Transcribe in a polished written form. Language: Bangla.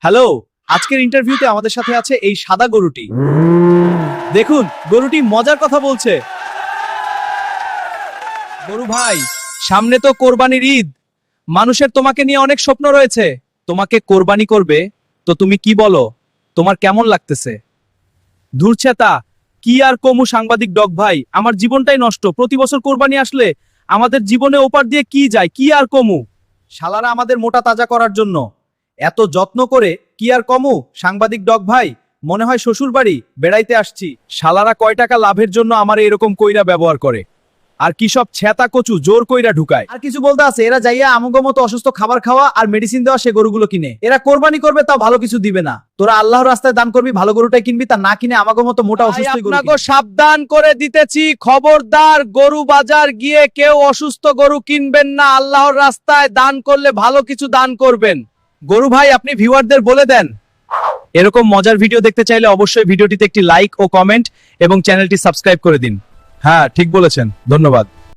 হ্যালো, আজকের ইন্টারভিউতে আমাদের সাথে আছে এই সাদা গরুটি। দেখুন, গরুটি মজার কথা বলছে। গরু ভাই, সামনে তো কোরবানির ঈদ। মানুষের তোমাকে নিয়ে অনেক স্বপ্ন রয়েছে। তোমাকে কোরবানি করবে, তো তুমি কি বলো? তোমার কেমন লাগতেছে? ধুরছেতা, কি আর কমু সাংবাদিক ডগ ভাই, আমার জীবনটাই নষ্ট। প্রতি বছর কোরবানি আসলে আমাদের জীবনে ওপার দিয়ে কি যায়, কি আর কমু। শালারা আমাদের মোটা তাজা করার জন্য এত যত্ন করে, কি আর কমু সাংবাদিক ডগ ভাই। মনে হয় শ্বশুর বাড়ি বেড়াইতে আসছি। শালারা কয় টাকা লাভের জন্য আমার এরকম কইরা ব্যবহার করে, আর কি সব ছেতা কচু জোর কইরা ঢুকায়। আর কিছু বলতে আছে, এরা যাইয়া আমগো মতো অসুস্থ খাবার খাওয়া আর মেডিসিন দেওয়া সে গরুগুলো কিনে। এরা কোরবানি করবে তাও ভালো কিছু দিবে না। তোরা আল্লাহর রাস্তায় দান করবি, ভালো গরুটাই কিনবি, তা না কিনে আমাগো মতো মোটা অসুস্থ গরু। আপনাকে সাবধান করে দিতেছি, খবরদার গরু বাজার গিয়ে কেউ অসুস্থ গরু কিনবেন না। আল্লাহর রাস্তায় দান করলে ভালো কিছু দান করবেন। গরু ভাই, আপনি ভিউয়ারদের বলে দেন। এরকম মজার ভিডিও দেখতে চাইলে অবশ্যই ভিডিওটিতে একটি লাইক ও কমেন্ট এবং চ্যানেলটি সাবস্ক্রাইব করে দিন। হ্যাঁ, ঠিক বলেছেন, ধন্যবাদ।